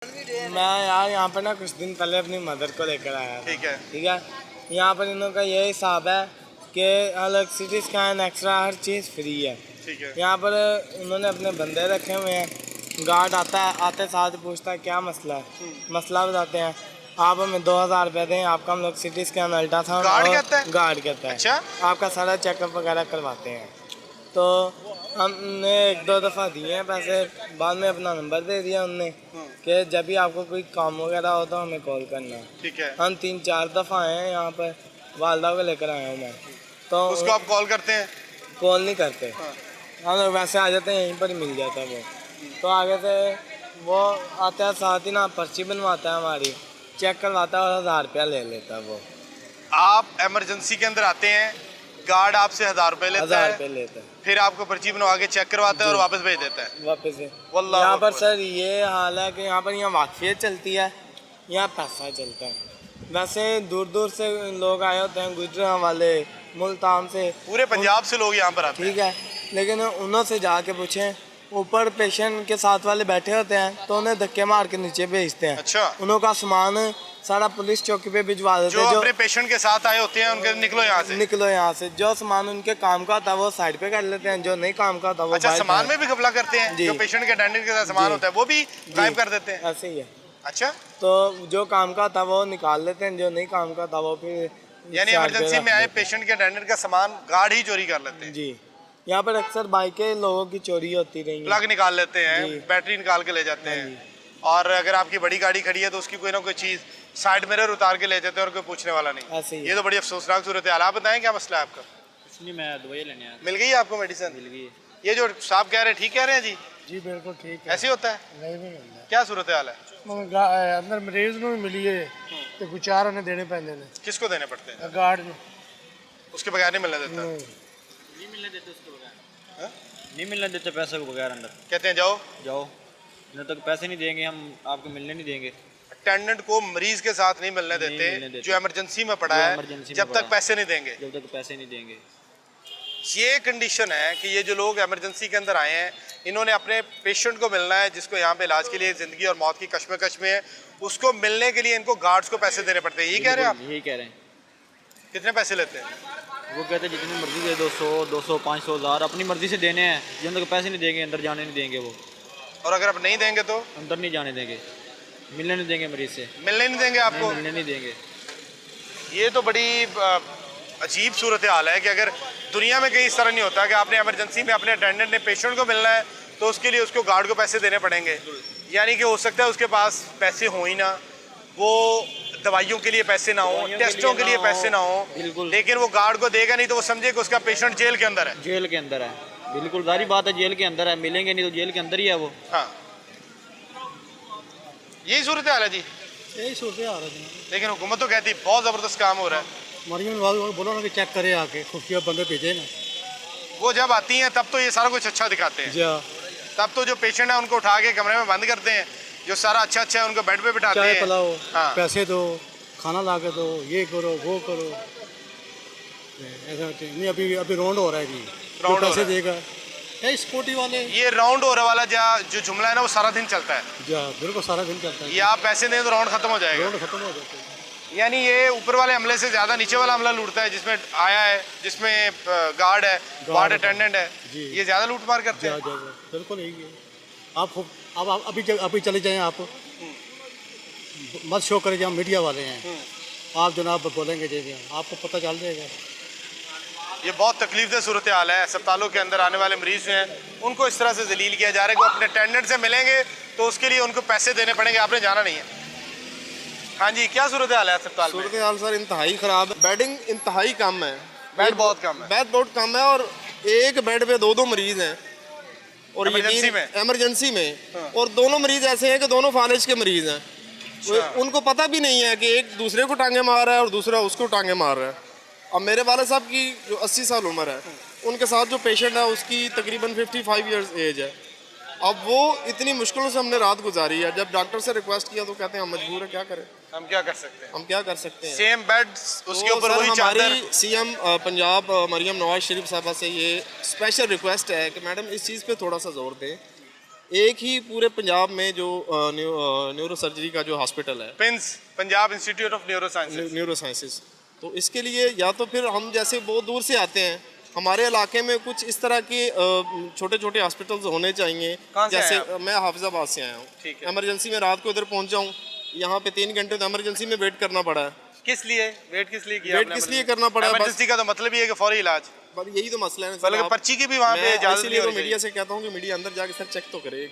मैं यार यहाँ पर ना कुछ दिन पहले अपनी मदर को लेकर आया था। ठीक है। यहाँ पर इन लोगों का ये हिसाब है कि इलेक्ट्रिसिटी स्कैन एक्स्ट्रा हर चीज़ फ्री है। ठीक है। यहाँ पर उन्होंने अपने बंदे रखे हुए हैं। गार्ड आता है, आते साथ पूछता है क्या मसला है। मसला बताते हैं, आप हमें 2000 रुपये दें, आपका हम इलेक्ट्रिसिटी स्कैन अल्ट्रासाउंड गार्ड कहता है। अच्छा? आपका सारा चेकअप वगैरह करवाते हैं। तो हमने 1-2 दफ़ा दिए हैं पैसे, बाद में अपना नंबर दे दिया उनने कि जब भी आपको कोई काम वगैरह हो तो हमें कॉल करना है। ठीक है। हम 3-4 दफ़ा आए हैं यहाँ पर, वालदा को लेकर आया हूँ मैं। तो उसको आप कॉल करते हैं? कॉल नहीं करते, हम लोग वैसे आ जाते हैं, यहीं पर ही मिल जाता है वो। तो आगे से वो आता है, साथ ही ना पर्ची बनवाता है हमारी, चेक करवाता है और 1000 रुपया ले लेता है वो। आप इमरजेंसी के अंदर आते हैं, गार्ड आपसे 1000 रुपये लेता है, 1000 रुपये लेता है, फिर आपको पर्ची बनवा के चेक करवाता है और वापस भेज देता है वापस से। वल्लाह यहाँ पर सर ये हाल है कि यहाँ पर वाकफियत चलती है, यहाँ पैसा चलता है। वैसे दूर दूर से लोग आए होते हैं, गुजरात वाले, मुल्तान से, पूरे पंजाब से लोग यहाँ पर आते हैं। ठीक है, लेकिन उन्हों से जाके पूछें, ऊपर पेशेंट के साथ वाले बैठे होते हैं तो उन्हें धक्के मार के नीचे भेजते हैं। अच्छा। उनका सामान सारा पुलिस चौकी पे भिजवा देते हैं। जो अपने पेशेंट के साथ आए होते हैं उनके निकलो यहाँ से। जो सामान उनके काम का था वो साइड पे कर लेते हैं, जो नहीं काम का था वो अच्छा, सामान में भी घपला करते हैं? जो पेशेंट के अटेंडेंट के साथ सामान होता है वो भी गायब कर देते हैं? ऐसे ही है। अच्छा, तो जो काम का था वो निकाल लेते हैं, जो नहीं काम का था वो फिर, यानी इमरजेंसी में आए पेशेंट के अटेंडेंट का सामान गार्ड ही चोरी कर लेते हैं? जी। यहाँ पर अक्सर बाइकें लोगों की चोरी होती रही, प्लग निकाल लेते हैं, बैटरी निकाल के ले जाते हैं, और अगर आपकी बड़ी गाड़ी खड़ी है तो उसकी कोई ना कोई चीज साइड मिरर उतार के ले जाते हैं और कोई पूछने वाला नहीं। ऐसे ही ये तो बड़ी अफसोसनाक सूरत है। आप बताएं क्या मसला है आपका? कुछ नहीं, मैं दवाई लेने आया। मिल गई आपको मेडिसिन? मिल गई। ये जो साहब कह रहे हैं ठीक कह रहे हैं जी? जी बिल्कुल ठीक है। ऐसे होता है? नहीं भी मिलता, क्या सूरत हाल है? अंदर मरीज ਨੂੰ ਮਿਲੀ ਹੈ ਤੇ ਗੁਜ਼ਾਰਾ ਨੇ ਦੇਣੇ ਪੈਂਦੇ ਨੇ। किसको देने पड़ते हैं? गार्ड ਨੂੰ। उसके बगैर नहीं मिलने देता? नहीं मिलने देते उसके बगैर, नहीं मिलने देते पैसे को बगैर अंदर। कहते हैं जाओ जाओ, जब तक पैसे नहीं देंगे हम आपको मिलने नहीं देंगे। अटेंडेंट को मरीज के साथ नहीं मिलने देते जो इमरजेंसी में पड़ा है, जब तक पैसे नहीं देंगे। जब तक पैसे नहीं देंगे। ये कंडीशन है कि ये जो लोग इमरजेंसी के अंदर आए हैं, इन्होंने अपने पेशेंट को मिलना है जिसको यहाँ पे इलाज के लिए ज़िंदगी और मौत की कश्मकश में है, उसको मिलने के लिए इनको गार्ड्स को पैसे देने पड़ते हैं। ये कह रहे हैं आप? यही कह रहे हैं। कितने पैसे लेते हैं? वो कहते हैं जितनी मर्जी दे, 200, 200, 500, 1000 अपनी मर्जी से देने हैं। जब तक पैसे नहीं देंगे अंदर जाने नहीं देंगे वो। और अगर आप नहीं देंगे तो? अंदर नहीं जाने देंगे, मिलने नहीं देंगे मरीज से। मिलने नहीं देंगे आपको? मिलने नहीं देंगे। ये तो बड़ी अजीब सूरत हाल है कि अगर दुनिया में कहीं इस तरह नहीं होता कि आपने इमरजेंसी में अपने अटेंडेंट ने पेशेंट को मिलना है तो उसके लिए उसको गार्ड को पैसे देने पड़ेंगे। यानी कि हो सकता है उसके पास पैसे हो ही ना, वो दवाइयों के लिए पैसे ना हो, टेस्टों के लिए पैसे ना हो, लेकिन वो गार्ड को देगा नहीं तो वो समझे कि उसका पेशेंट जेल के अंदर है। जेल के अंदर है, बिल्कुल सारी बात है, जेल के अंदर है। मिलेंगे नहीं तो जेल के अंदर ही है वो। हाँ, यही सूरत हाल है जी। यही सूरत हाल है। लेकिन हुकूमत तो कहती बहुत ज़बरदस्त काम हो रहा है। मरियम बोलो ना कि चेक करे आके, खुफिया बंदे भेजे ना। वो जब आती हैं तब तो ये सारा कुछ अच्छा दिखाते हैं, तब तो जो पेशेंट है उनको उठा के कमरे में बंद करते हैं, जो सारा अच्छा अच्छा है उनको बेड पे बिठाते हैं, पिलाओ, हाँ, पैसे दो, खाना ला के दो, ये करो वो करो। ऐसा नहीं, अभी राउंड हो रहा है जी, राउंड पैसे देगा स्कूटी वाले। ये राउंड हो रहा वाला जो जुमला है ना वो सारा दिन चलता है। बिल्कुल सारा दिन चलता है। ये आप पैसे दें तो राउंड खत्म हो जाएगा। राउंड खत्म हो जाता है। यानी ये ऊपर वाले हमले से ज़्यादा नीचे वाला हमला लूटता है, जिसमें आया है, जिसमें गार्ड है, वार्ड अटेंडेंट है, ये ज़्यादा लूट मार करते हैं। बिल्कुल यही है। आप अभी चले जाएं, आप मत शो करें, जहाँ मीडिया वाले हैं आप जनाब बोलेंगे जी, आपको पता चल जाएगा। ये बहुत तकलीफदेह सूरत हाल है। अस्पतालों के अंदर आने वाले मरीज हैं उनको इस तरह से जलील किया जा रहा है कि वो अपने अटेंडेंट से मिलेंगे तो उसके लिए उनको पैसे देने पड़ेंगे, आपने जाना नहीं है। हाँ जी, क्या सूरत हाल है अस्पताल में? सूरत हाल सर इंतहाई ख़राब है। बेडिंग इंतहाई कम है, बेड बहुत कम है, बेड बहुत कम है, और एक बेड पे 2-2 मरीज हैं, और इमरजेंसी में और दोनों मरीज ऐसे हैं कि दोनों फालिज के मरीज हैं। उनको पता भी नहीं है कि एक दूसरे को टांगे मार रहा है और दूसरा उसको टांगे मार रहा है। अब मेरे वाले साहब की जो 80 साल उम्र है, उनके साथ जो पेशेंट है उसकी तकरीबन 55 ईयर्स एज है। अब वो इतनी मुश्किलों से हमने रात गुजारी है। जब डॉक्टर से रिक्वेस्ट किया तो कहते हैं हम मजबूर है, क्या करें, हम क्या कर सकते हैं, हम क्या कर सकते हैं। सेम बेड उसके ऊपर वही चादर। हमारी सीएम पंजाब मरियम नवाज शरीफ साहबा से ये स्पेशल रिक्वेस्ट है कि मैडम इस चीज़ पे थोड़ा सा जोर दें एक ही पूरे पंजाब में जो न्यूरो सर्जरी का जो हॉस्पिटल है, pins Punjab institute of neuro sciences. Neuro sciences, तो इसके लिए या तो फिर हम जैसे बहुत दूर से आते हैं, हमारे इलाके में कुछ इस तरह के छोटे छोटे हॉस्पिटल्स होने चाहिए। कहाँ से जैसे आए आप? मैं हाफिजाबाद से आया हूँ। ठीक है। इमरजेंसी में रात को इधर पहुँचा हूँ, यहाँ पे 3 घंटे तो इमरजेंसी में वेट करना पड़ा है। किस लिए वेट किस लिए किया? वेट किस लिए करना पड़ा? इमरजेंसी का तो मतलब ही है कि फौरी इलाज, बस यही तो मसला है। बल्कि पर्ची की भी वहाँ पे इजाजत नहीं इसीलिए तो होनी चाहिए। मीडिया से कहता हूँ कि मीडिया अंदर जाके सर चेक तो करे।